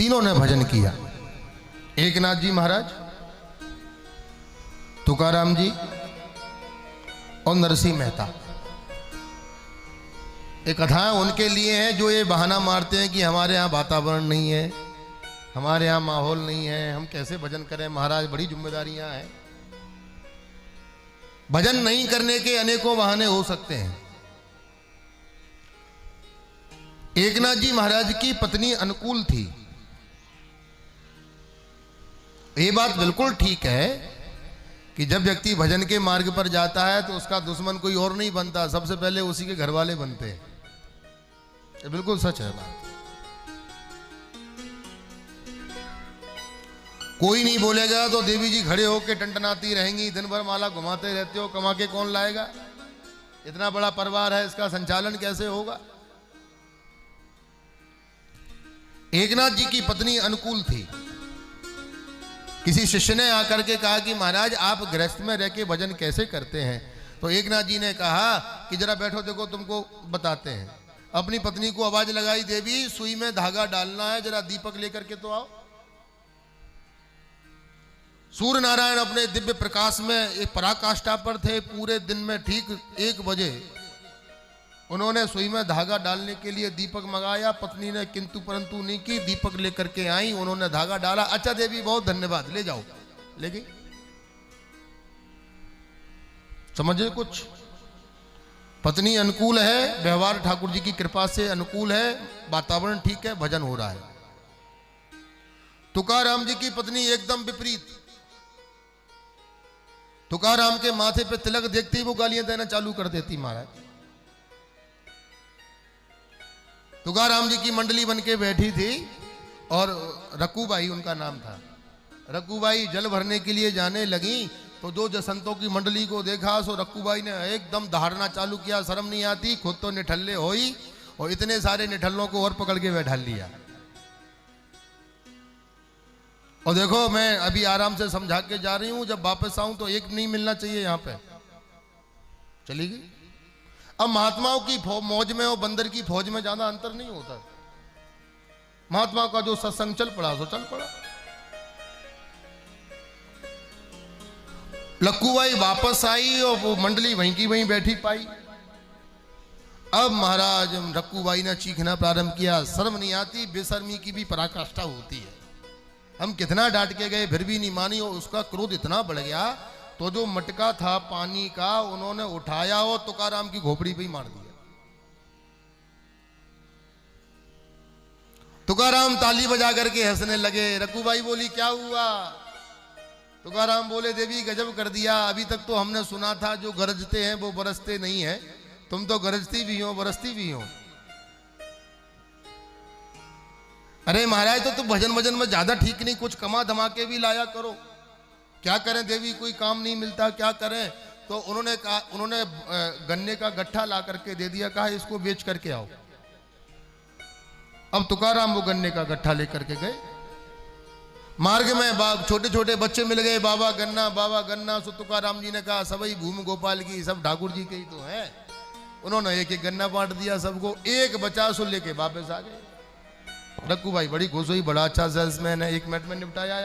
तीनों ने भजन किया। एकनाथ जी महाराज, तुकाराम जी और नरसिंह मेहता। ये कथाएं उनके लिए हैं जो ये बहाना मारते हैं कि हमारे यहाँ वातावरण नहीं है, हमारे यहाँ माहौल नहीं है, हम कैसे भजन करें महाराज, बड़ी जिम्मेदारियां हैं। भजन नहीं करने के अनेकों बहाने हो सकते हैं। एकनाथ जी महाराज की पत्नी अनुकूल थी। ये बात बिल्कुल ठीक है कि जब व्यक्ति भजन के मार्ग पर जाता है तो उसका दुश्मन कोई और नहीं बनता, सबसे पहले उसी के घर वाले बनते हैं। ये बिल्कुल सच है बात। कोई नहीं बोलेगा तो देवी जी खड़े होकर टंटनाती रहेंगी, दिन भर माला घुमाते रहते हो, कमा के कौन लाएगा, इतना बड़ा परिवार है, इसका संचालन कैसे होगा। एकनाथ जी की पत्नी अनुकूल थी। किसी शिष्य ने आकर के कहा कि महाराज आप गृहस्थ में रह के भजन कैसे करते हैं। तो एकनाथ जी ने कहा कि जरा बैठो, देखो तुमको बताते हैं। अपनी पत्नी को आवाज लगाई, देवी सुई में धागा डालना है, जरा दीपक लेकर के तो आओ। सूर्य नारायण अपने दिव्य प्रकाश में एक पराकाष्ठा पर थे। पूरे दिन में ठीक 1 बजे उन्होंने सुई में धागा डालने के लिए दीपक मंगाया। पत्नी ने किंतु परंतु नहीं की, दीपक लेकर के आई, उन्होंने धागा डाला। अच्छा देवी बहुत धन्यवाद, ले जाओ। लेकिन समझे कुछ, पत्नी अनुकूल है, व्यवहार ठाकुर जी की कृपा से अनुकूल है, वातावरण ठीक है, भजन हो रहा है। तुकाराम जी की पत्नी एकदम विपरीत। तुकाराम के माथे पे तिलक देखते ही वो गालियां देना चालू कर देती महाराज। तुकाराम जी की मंडली बन के बैठी थी और रकुबाई उनका नाम था। रकुबाई जल भरने के लिए जाने लगी तो दो जसंतों की मंडली को देखा, सो रकुबाई ने एकदम दहाड़ना चालू किया। शर्म नहीं आती, खुद तो निठल्ले होई और इतने सारे निठल्लों को और पकड़ के बैठा लिया। और देखो मैं अभी आराम से समझा के जा रही हूं, जब वापस आऊं तो एक नहीं मिलना चाहिए यहां पे। चली गई। अब महात्माओं की मौज में और बंदर की फौज में ज्यादा अंतर नहीं होता। महात्मा का जो सत्संग चल पड़ा सो चल पड़ा। लक्कूबाई वापस आई और वो मंडली वहीं की वहीं बैठी पाई। अब महाराज लक्कूबाई ने चीखना प्रारंभ किया। शर्म नहीं आती, बेशर्मी की भी पराकाष्ठा होती है। हम कितना डांट के गए फिर भी नहीं मानी और उसका क्रोध इतना बढ़ गया तो जो मटका था पानी का उन्होंने उठाया और तुकाराम की घोपड़ी पे ही मार दिया। तुकाराम ताली बजा करके हंसने लगे। रकुबाई बोली क्या हुआ। तुकाराम बोले देवी गजब कर दिया, अभी तक तो हमने सुना था जो गरजते हैं वो बरसते नहीं है, तुम तो गरजती भी हो बरसती भी हो। अरे महाराज तो तुम भजन भजन में ज्यादा ठीक नहीं, कुछ कमा धमा के भी लाया करो। क्या करें देवी, कोई काम नहीं मिलता, क्या करें। तो उन्होंने कहा, उन्होंने गन्ने का गट्ठा ला करके दे दिया, कहा इसको बेच करके आओ। अब तुकाराम वो गन्ने का गट्ठा लेकर के गए। मार्ग में छोटे छोटे बच्चे मिल गए, बाबा गन्ना बाबा गन्ना। सो तुकाराम जी ने कहा सबई भूमि गोपाल की, सब ठाकुर जी के ही तो है। उन्होंने एक एक गन्ना बांट दिया सबको, एक बचा सो लेके वापस आ गए। रक्कू भाई बड़ी खुश हुई, बड़ा अच्छा सेल्समैन है, 1 मिनट में निपटाया।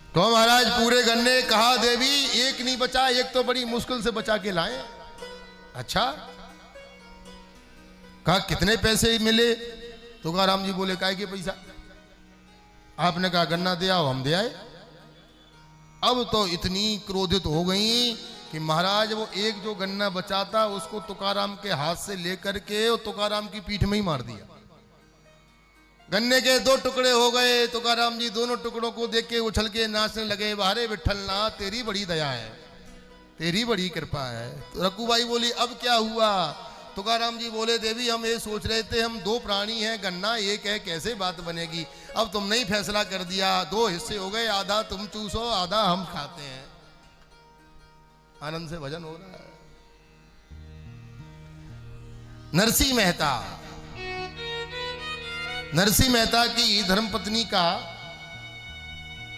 तो महाराज पूरे गन्ने, कहा देवी एक नहीं बचा, एक तो बड़ी मुश्किल से बचा के लाए। अच्छा, कहा कितने पैसे मिले। तुकाराम जी बोले काय के पैसा। आपने कहा गन्ना दे आओ, हम दे आए। अब तो इतनी क्रोधित हो गई कि महाराज वो एक जो गन्ना बचा था उसको तुकाराम के हाथ से लेकर के और तुकाराम की पीठ में ही मार दिया। गन्ने के 2 टुकड़े हो गए। तुकाराम जी दोनों टुकड़ों को देख के उछल के नाचने लगे। बाहरे विठ्ठलनाथ तेरी बड़ी दया है, तेरी बड़ी कृपा है। तो रकुबाई बोली अब क्या हुआ। तुकाराम जी बोले देवी हम ये सोच रहे थे, हम 2 प्राणी हैं, गन्ना एक है, कैसे बात बनेगी। अब तुमने ही फैसला कर दिया, 2 हिस्से हो गए, आधा तुम चूसो आधा हम खाते हैं। आनंद से भजन हो रहा है। नरसिंह मेहता, नरसिंह मेहता की धर्मपत्नी का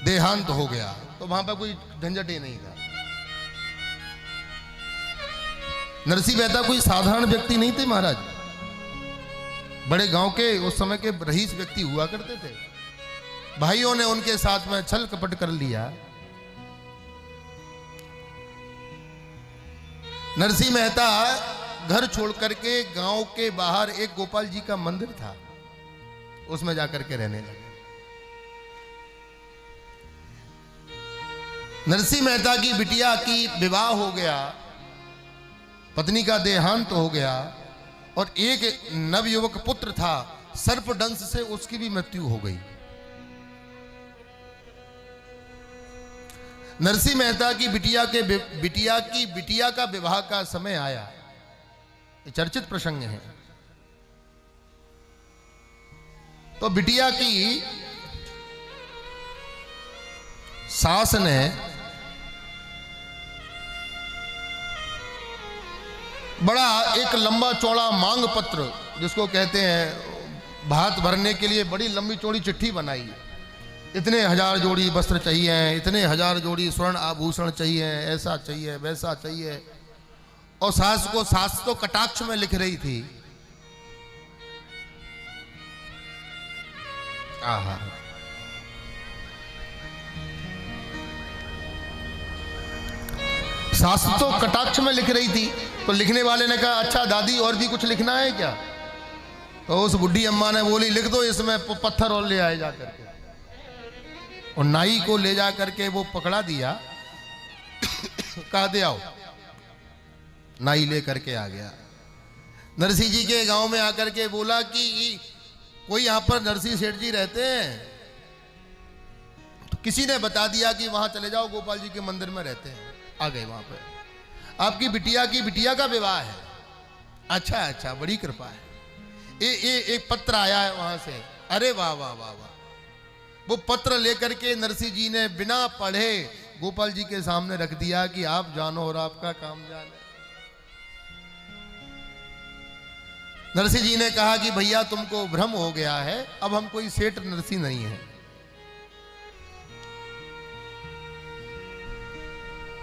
देहांत हो गया तो वहां पर कोई झंझट ही नहीं था। नरसिंह मेहता कोई साधारण व्यक्ति नहीं थे महाराज। बड़े गांव के उस समय के रईस व्यक्ति हुआ करते थे। भाइयों ने उनके साथ में छल कपट कर लिया। नरसिंह मेहता घर छोड़ करके गांव के बाहर एक गोपाल जी का मंदिर था, उसमें जाकर के रहने लगे। नरसिंह मेहता की बिटिया की विवाह हो गया, पत्नी का देहांत हो गया, और एक नवयुवक पुत्र था, सर्पदंश से उसकी भी मृत्यु हो गई। नरसिंह मेहता की बिटिया का विवाह का समय आया। ये चर्चित प्रसंग है। तो बिटिया की सास ने बड़ा एक लंबा चौड़ा मांग पत्र, जिसको कहते हैं भात भरने के लिए, बड़ी लंबी चौड़ी चिट्ठी बनाई। इतने 1000 जोड़ी वस्त्र चाहिए, इतने 1000 जोड़ी स्वर्ण आभूषण चाहिए, ऐसा चाहिए, वैसा चाहिए। और सास तो कटाक्ष में लिख रही थी। आहा, सास तो कटाक्ष में लिख रही थी। तो लिखने वाले ने कहा, अच्छा दादी और भी कुछ लिखना है क्या? तो उस बुढ़ी अम्मा ने बोली, लिख दो इसमें पत्थर और ले आए जा करके। और नाई को ले जा करके वो पकड़ा दिया, कहा दे आओ। नाई ले करके आ गया। नरसिंह जी के गांव में आकर के बोला कि कोई यहां पर नरसिंह सेठ जी रहते हैं? तो किसी ने बता दिया कि वहां चले जाओ, गोपाल जी के मंदिर में रहते हैं। आ गए वहां पे, आपकी बिटिया का विवाह है। अच्छा, बड़ी कृपा है। एक पत्र आया है वहां से। अरे वाह वाह वाह वाह। वो पत्र लेकर के नरसिंह जी ने बिना पढ़े गोपाल जी के सामने रख दिया कि आप जानो और आपका काम जाने। नरसिंह जी ने कहा कि भैया तुमको भ्रम हो गया है, अब हम कोई सेठ नरसिंह नहीं है।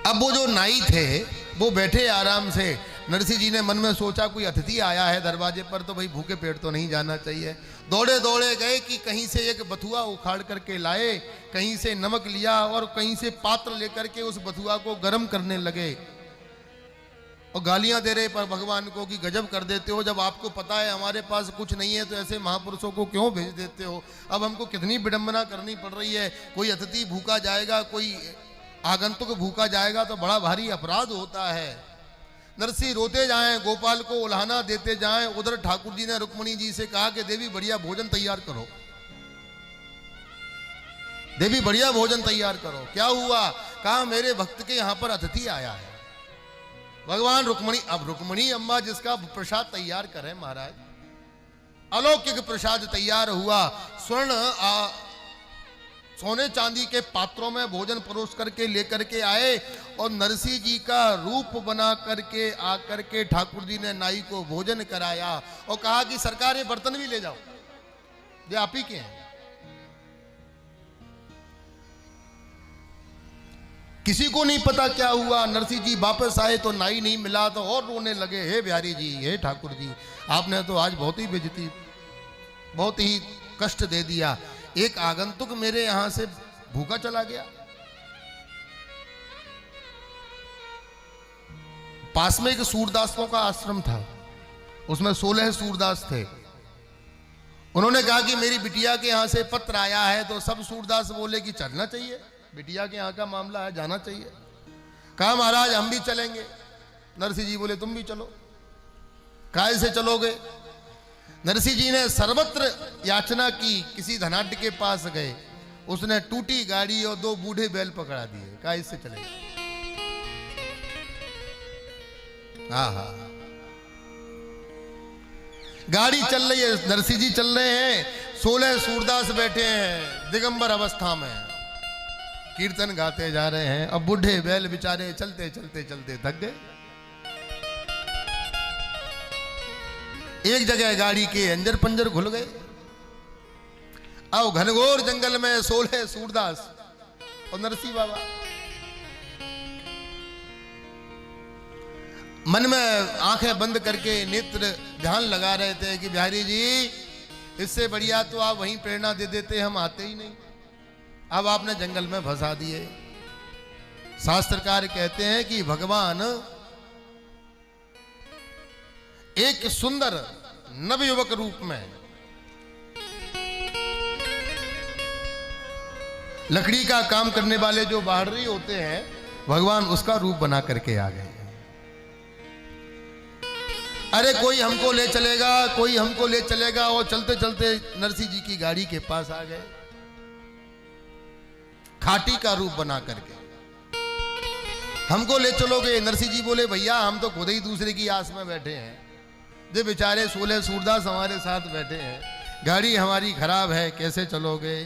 अब वो जो नाई थे वो बैठे आराम से। नरसिंह जी ने मन में सोचा कोई अतिथि आया है दरवाजे पर, तो भाई भूखे पेट तो नहीं जाना चाहिए। दौड़े दौड़े गए कि कहीं से एक बथुआ उखाड़ करके लाए, कहीं से नमक लिया और कहीं से पात्र लेकर के उस बथुआ को गर्म करने लगे। और गालियां दे रहे पर भगवान को कि गजब कर देते हो, जब आपको पता है हमारे पास कुछ नहीं है तो ऐसे महापुरुषों को क्यों भेज देते हो? अब हमको कितनी विडंबना करनी पड़ रही है। कोई अतिथि भूखा जाएगा, कोई आगंतुक भूखा जाएगा तो बड़ा भारी अपराध होता है। नरसिंह रोते जाएं, गोपाल को उल्हाना देते जाएं। उधर ठाकुर जी ने रुक्मणी जी से कहा कि देवी बढ़िया भोजन तैयार करो, देवी बढ़िया भोजन तैयार करो। क्या हुआ? कहा मेरे भक्त के यहां पर अतिथि आया है। भगवान रुक्मणी, अब रुक्मणी अम्मा जिसका प्रसाद तैयार करे महाराज, अलौकिक प्रसाद तैयार हुआ। सोने चांदी के पात्रों में भोजन परोस करके लेकर के आए और नरसिंह जी का रूप बना करके आकर के ठाकुर जी ने नाई को भोजन कराया और कहा कि सरकार ये बर्तन भी ले जाओ, ये आप ही के हैं। किसी को नहीं पता क्या हुआ। नरसिंह जी वापस आए तो नाई नहीं मिला तो और रोने लगे, हे बिहारी जी, हे ठाकुर जी, आपने तो आज बहुत ही बेइज्जती, बहुत ही कष्ट दे दिया। एक आगंतुक मेरे यहां से भूखा चला गया। पास में एक सूरदासों का आश्रम था, उसमें 16 सूरदास थे। उन्होंने कहा कि मेरी बिटिया के यहां से पत्र आया है। तो सब सूरदास बोले कि चलना चाहिए, बिटिया के यहां का मामला है, जाना चाहिए। कहा महाराज हम भी चलेंगे। नरसिंह जी बोले तुम भी चलो। काय से चलोगे? नरसिंह जी ने सर्वत्र याचना की, किसी धनाढ्य के पास गए, उसने टूटी गाड़ी और 2 बूढ़े बैल पकड़ा दिए। काय से चलेंगे? हाँ, गाड़ी चल रही है, नरसिंह जी चल रहे हैं, 16 सूरदास बैठे हैं दिगंबर अवस्था में, कीर्तन गाते जा रहे हैं। अब बूढ़े बैल बेचारे चलते चलते चलते थक गए। एक जगह गाड़ी के अंजर पंजर घुल गए। अब घनघोर जंगल में 16 सूरदास और नरसिंह बाबा मन में आंखें बंद करके नेत्र ध्यान लगा रहे थे कि बिहारी जी इससे बढ़िया तो आप वहीं प्रेरणा दे देते, हम आते ही नहीं। अब आपने जंगल में फंसा दिए। शास्त्रकार कहते हैं कि भगवान एक सुंदर नवयुवक रूप में लकड़ी का काम करने वाले जो बाहरी होते हैं, भगवान उसका रूप बना करके आ गए। अरे कोई हमको ले चलेगा, कोई हमको ले चलेगा, और चलते चलते नरसिंह जी की गाड़ी के पास आ गए, खाटी का रूप बना करके। हमको ले चलोगे? नरसिंह जी बोले भैया हम तो खुद ही दूसरे की आस में बैठे हैं, जो बेचारे सोले सूरदास हमारे साथ बैठे हैं, गाड़ी हमारी खराब है, कैसे चलोगे?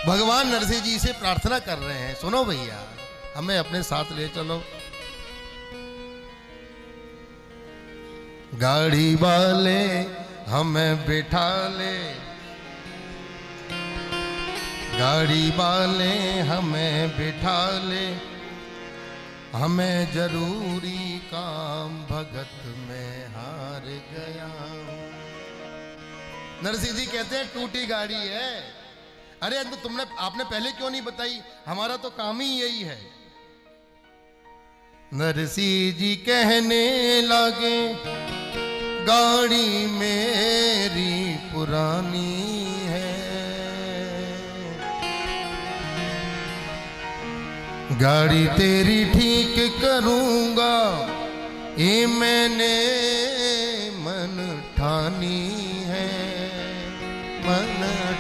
भगवान नरसिंह जी से प्रार्थना कर रहे हैं, सुनो भैया हमें अपने साथ ले चलो। गाड़ी वाले हमें बिठा ले, गाड़ी वाले हमें बिठा ले, हमें जरूरी काम भगत में हार गया। नरसिंह जी कहते हैं टूटी गाड़ी है। अरे तो आपने पहले क्यों नहीं बताई? हमारा तो काम ही यही है। नरसिंह जी कहने लगे गाड़ी मेरी पुरानी है, गाड़ी तेरी ठीक करूंगा, ये मैंने मन ठानी है, मन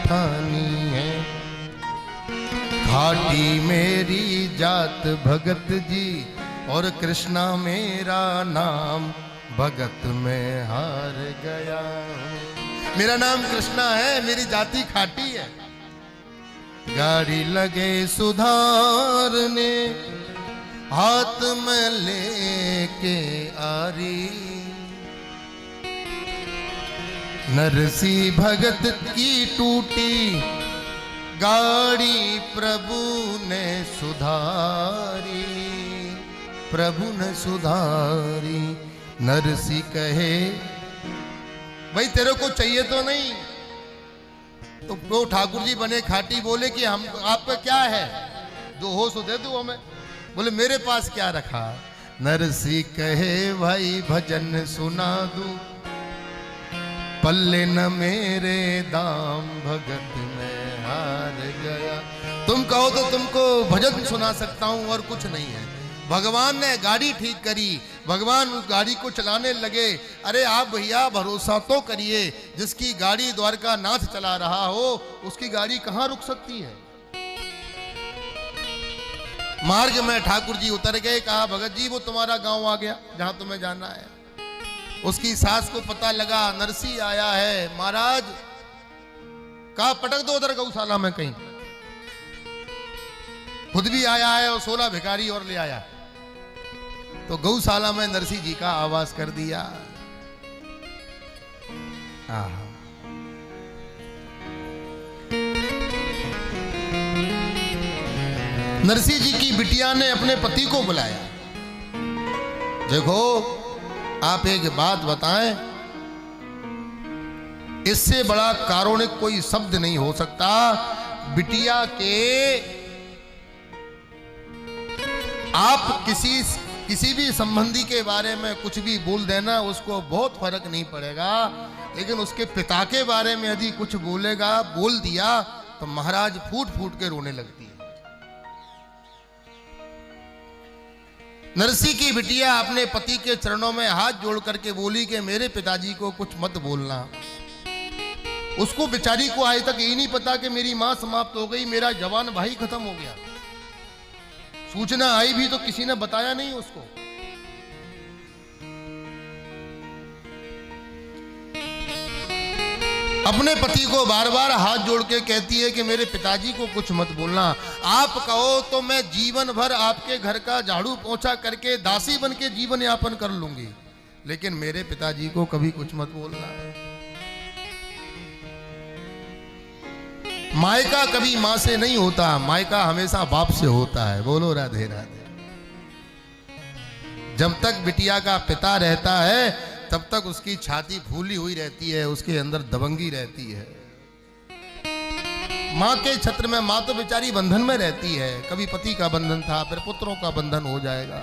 ठानी है। खाटी मेरी जात भगत जी, और कृष्णा मेरा नाम, भगत में हार गया। मेरा नाम कृष्णा है, मेरी जाति खाटी है। गाड़ी लगे सुधारने, हाथ में लेके आरी, नरसिंह भगत की टूटी गाड़ी प्रभु ने सुधारी, प्रभु ने सुधारी। नरसिंह कहे भाई तेरे को चाहिए तो नहीं? तो वो ठाकुर जी बने खाटी, बोले कि हम आपका क्या है, जो हो सो दे दो हमें। बोले मेरे पास क्या रखा? नरसिंह कहे भाई भजन सुना दूं, पल्ले न मेरे दाम, भगत में हार गया। तुम कहो तो तुमको भजन सुना सकता हूं और कुछ नहीं है। भगवान ने गाड़ी ठीक करी, भगवान उस गाड़ी को चलाने लगे। अरे आप भैया भरोसा तो करिए, जिसकी गाड़ी द्वारका नाथ चला रहा हो उसकी गाड़ी कहां रुक सकती है? मार्ग में ठाकुर जी उतर गए, कहा भगत जी वो तुम्हारा गांव आ गया जहां तुम्हें जाना है। उसकी सास को पता लगा नरसिंह आया है, महाराज कहा पटक दो उधर गौशाला में कहीं। खुद भी आया है और 16 भिखारी और ले आया, तो गौशाला में नरसिंह जी का आवास कर दिया। नरसिंह जी की बिटिया ने अपने पति को बुलाया, देखो आप एक बात बताएं, इससे बड़ा कारुणिक कोई शब्द नहीं हो सकता। बिटिया के आप किसी भी संबंधी के बारे में कुछ भी बोल देना, उसको बहुत फर्क नहीं पड़ेगा, लेकिन उसके पिता के बारे में यदि कुछ बोल दिया तो महाराज फूट फूट के रोने लगती है। नरसिंह की बिटिया अपने पति के चरणों में हाथ जोड़ करके बोली कि मेरे पिताजी को कुछ मत बोलना। उसको बेचारी को आज तक यही नहीं पता कि मेरी मां समाप्त हो गई, मेरा जवान भाई खत्म हो गया। सूचना आई भी तो किसी ने बताया नहीं उसको। अपने पति को बार बार हाथ जोड़ के कहती है कि मेरे पिताजी को कुछ मत बोलना। आप कहो तो मैं जीवन भर आपके घर का झाड़ू पोंछा करके दासी बन के जीवन यापन कर लूंगी, लेकिन मेरे पिताजी को कभी कुछ मत बोलना। मायका कभी मां से नहीं होता, मायका हमेशा बाप से होता है। बोलो राधे राधे। जब तक बिटिया का पिता रहता है तब तक उसकी छाती फूली हुई रहती है, उसके अंदर दबंगी रहती है। माँ के छत्र में माँ तो बेचारी बंधन में रहती है, कभी पति का बंधन था, फिर पुत्रों का बंधन हो जाएगा।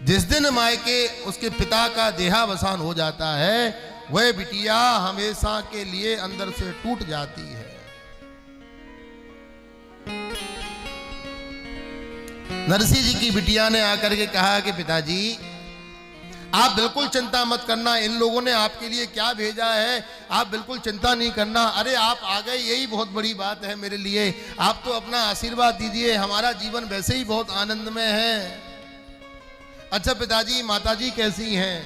जिस दिन मायके उसके पिता का देहावसान हो जाता है, वह बिटिया हमेशा के लिए अंदर से टूट जाती है। नरसिंह जी की बिटिया ने आकर के कहा कि पिताजी आप बिल्कुल चिंता मत करना, इन लोगों ने आपके लिए क्या भेजा है, आप बिल्कुल चिंता नहीं करना। अरे आप आ गए, यही बहुत बड़ी बात है मेरे लिए। आप तो अपना आशीर्वाद दीजिए, हमारा जीवन वैसे ही बहुत आनंद में है। अच्छा पिताजी, माताजी कैसी हैं?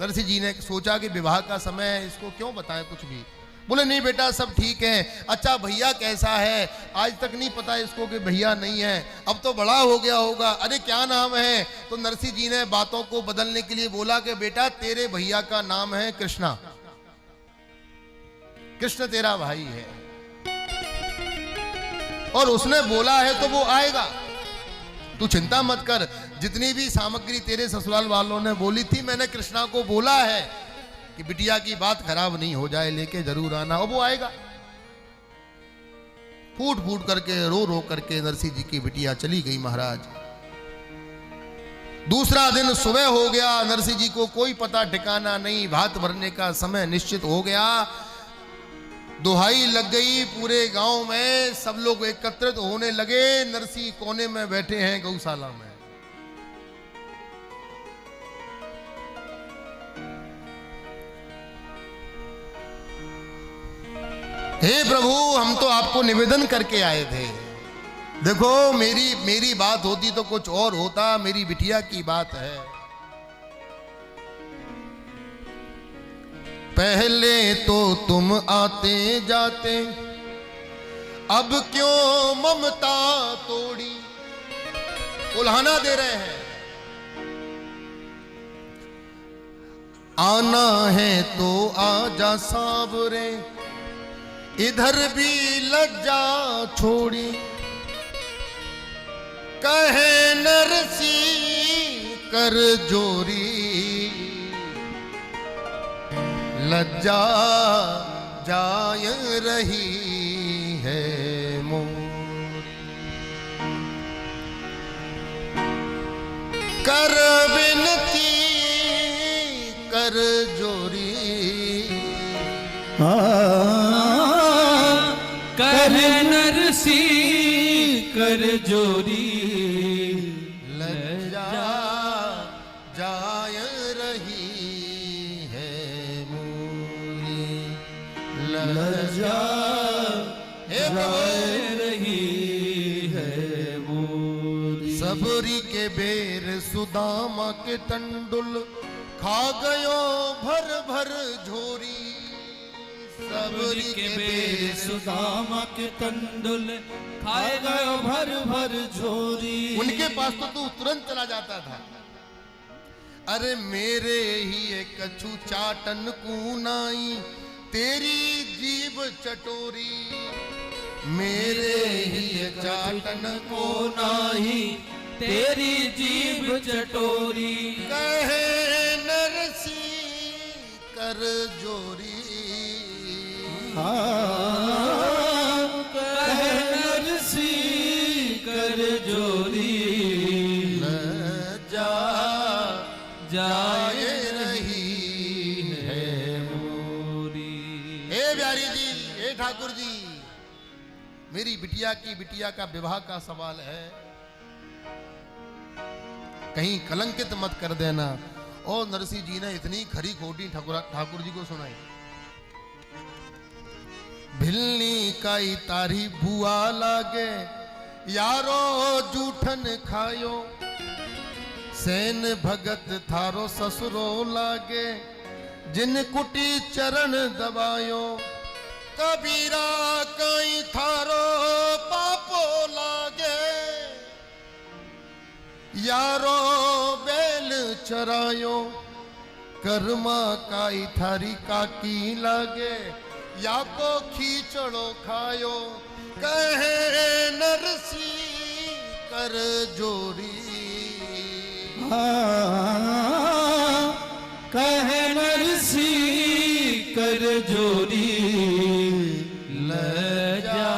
नरसिंह जी ने सोचा कि विवाह का समय है, इसको क्यों बताएं कुछ भी। बोले नहीं बेटा सब ठीक है। अच्छा भैया कैसा है? आज तक नहीं पता इसको कि भैया नहीं है, अब तो बड़ा हो गया होगा। अरे क्या नाम है? तो नरसिंह जी ने बातों को बदलने के लिए बोला कि बेटा तेरे भैया का नाम है कृष्णा, कृष्ण तेरा भाई है, और उसने बोला है तो वो आएगा, तू चिंता मत कर। जितनी भी सामग्री तेरे ससुराल वालों ने बोली थी, मैंने कृष्णा को बोला है कि बिटिया की बात खराब नहीं हो जाए, लेके जरूर आना, और वो आएगा। फूट फूट करके रो रो करके नरसिंह जी की बिटिया चली गई महाराज। दूसरा दिन सुबह हो गया, नरसिंह जी को कोई पता ठिकाना नहीं, भात भरने का समय निश्चित हो गया। दुहाई लग गई पूरे गांव में, सब लोग एकत्रित होने लगे। नरसिंह कोने में बैठे हैं गौशाला में। हे प्रभु, हम तो आपको निवेदन करके आए थे। देखो मेरी बात होती तो कुछ और होता, मेरी बिटिया की बात है। पहले तो तुम आते जाते, अब क्यों ममता तोड़ी। उल्हाना दे रहे हैं। आना है तो आजा सावरे, इधर भी लज्जा छोड़ी। कहे नरसिंह कर जोरी, लज्जा जाय रही है मोरी। कर विनती कर जोरी, कर नरसिंह कर जोरी। लज्जा जाय रही है मोरी, लज्जा जाय रही है मोरी। सबरी के बेर सुदामा के तंडुल, खा गयो भर भर झोरी। सबरी के बेर सुदामा के तंडुल, खाए गयो भर भर झोरी। उनके पास तो तू तुरंत चला जाता था। अरे मेरे ही एक कछु चाटन कुनाई, तेरी जीभ चटोरी। मेरे ही एक चाटन को नाही, तेरी जीभ चटोरी। कहे नरसिंह कर जोरी, कहे नरसिंह कर जोरी। लज्जा जाए रही है मोरी। हे बिहारी जी, हे ठाकुर जी, मेरी बिटिया का विवाह का सवाल है, कहीं कलंकित मत कर देना। और नरसिंह जी ने इतनी खरी खोटी ठाकुर जी को सुनाई। भिलनी काई तारी बुआ लागे, यारो जूठन खायो। सैन भगत थारो ससुरो लागे, जिन कुटी चरण दबायो। कबीरा काई थारो पापो लागे, यारो बैल चरायो। कर्मा काई थारी काकी लागे, या को खींचड़ो खायो। कहे नरसिंह कर जोरी, कहे नरसी कर जोरी लजा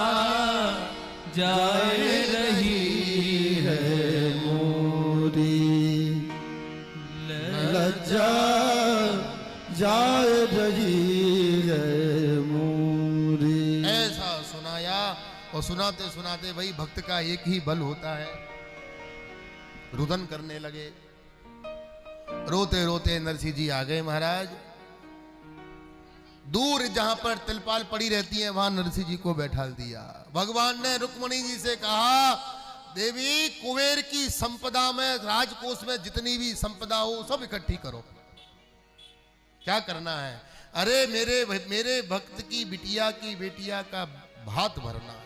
जाए रही है मोरी लज्जा जाए रही है मोरी। ऐसा सुनाया और सुनाते सुनाते भाई भक्त का एक ही बल होता है, रुदन करने लगे। रोते रोते नरसिंह जी आ गए महाराज। दूर जहां पर तिलपाल पड़ी रहती है वहां नरसिंह जी को बैठा दिया। भगवान ने रुक्मणी जी से कहा, देवी कुबेर की संपदा में, राजकोष में जितनी भी संपदा हो सब इकट्ठी करो। क्या करना है? अरे मेरे भक्त की बिटिया की बेटिया का भात भरना है।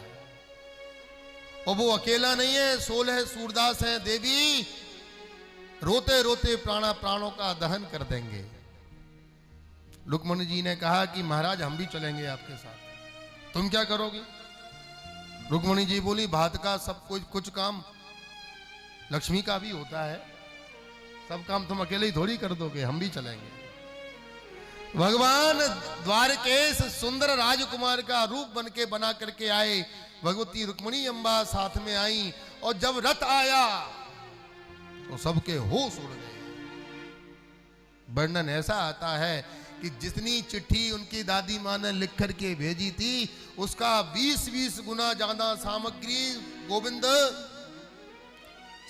और वो अकेला नहीं है, 16 सूरदास हैं। देवी रोते रोते प्राणों का दहन कर देंगे। रुक्मणी जी ने कहा कि महाराज हम भी चलेंगे आपके साथ। तुम क्या करोगी? रुक्मणी जी बोली, भात का सब कुछ काम लक्ष्मी का भी होता है, सब काम तुम अकेले ही थोड़ी कर दोगे, हम भी चलेंगे। भगवान द्वारकेश सुंदर राजकुमार का रूप बन के बना करके आए। भगवती रुक्मणी अम्बा साथ में आई और जब रथ आया तो सबके होश उड़ गए। वर्णन ऐसा आता है कि जितनी चिट्ठी उनकी दादी माँ ने लिख करके भेजी थी उसका 20-20 गुना ज्यादा सामग्री गोविंद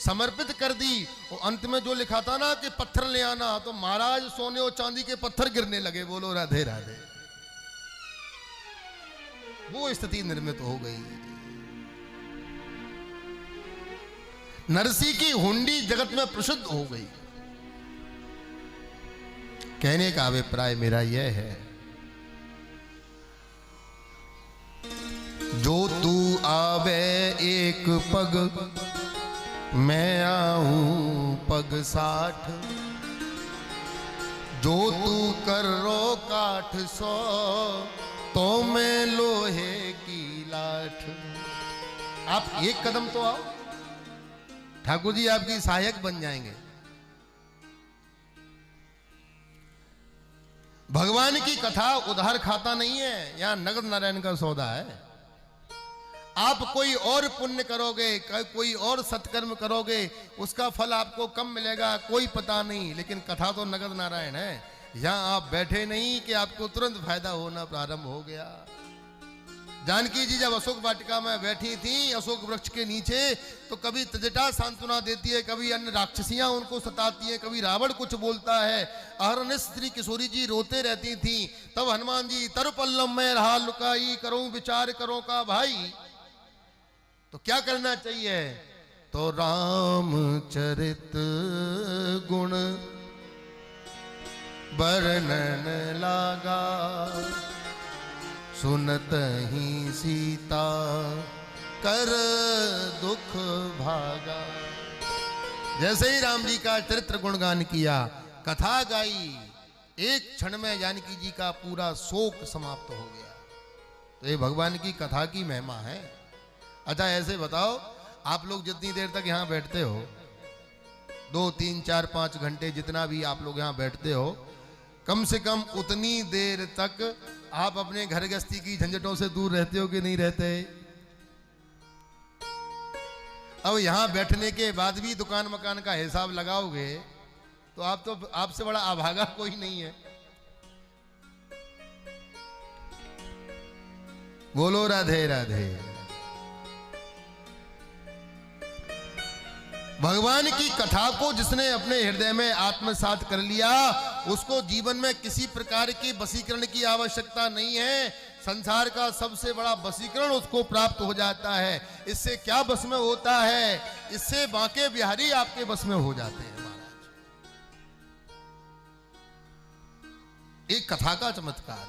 समर्पित कर दी। और अंत में जो लिखा था ना कि पत्थर ले आना, तो महाराज सोने और चांदी के पत्थर गिरने लगे। बोलो राधे राधे। वो स्थिति निर्मित हो गई। नरसिंह की हुंडी जगत में प्रसिद्ध हो गई। कहने का अभिप्राय मेरा यह है, जो तू आवे एक पग मैं आऊं पग 60, जो तू कर रो काठ 100 तो मैं लोहे की लाठ। आप एक कदम तो आओ, ठाकुर जी आपकी सहायक बन जाएंगे। भगवान की कथा उधार खाता नहीं है, यहां नगद नारायण का सौदा है। आप कोई और पुण्य करोगे, कोई और सत्कर्म करोगे, उसका फल आपको कम मिलेगा, कोई पता नहीं, लेकिन कथा तो नगद नारायण है। यहां आप बैठे नहीं कि आपको तुरंत फायदा होना प्रारंभ हो गया। जानकी जी जब अशोक वाटिका में बैठी थी अशोक वृक्ष के नीचे, तो कभी तजटा सांत्वना देती है, कभी अन्य राक्षसियां उनको सताती हैं, कभी रावण कुछ बोलता है। अहरनिश श्री किशोरी जी रोते रहती थी। तब हनुमान जी तरपल्लम में रहा लुकाई, करूं विचार करो का भाई। तो क्या करना चाहिए? तो रामचरित गुण वर्णन लागा, सुनत ही सीता कर दुख भागा। जैसे ही राम जी का चरित्र गुणगान किया, कथा गाई, एक क्षण में जानकी जी का पूरा शोक समाप्त हो गया। तो ये भगवान की कथा की महिमा है। अच्छा ऐसे बताओ, आप लोग जितनी देर तक यहाँ बैठते हो, 2, 3, 4, 5 घंटे जितना भी आप लोग यहाँ बैठते हो, कम से कम उतनी देर तक आप अपने घर गृहस्थी की झंझटों से दूर रहते हो कि नहीं रहते? अब यहां बैठने के बाद भी दुकान मकान का हिसाब लगाओगे तो आपसे बड़ा अभागा कोई नहीं है। बोलो राधे राधे। भगवान की कथा को जिसने अपने हृदय में आत्मसात कर लिया, उसको जीवन में किसी प्रकार की वशीकरण की आवश्यकता नहीं है। संसार का सबसे बड़ा वशीकरण उसको प्राप्त हो जाता है। इससे क्या बस में होता है? इससे बांके बिहारी आपके बस में हो जाते हैं महाराज। एक कथा का चमत्कार।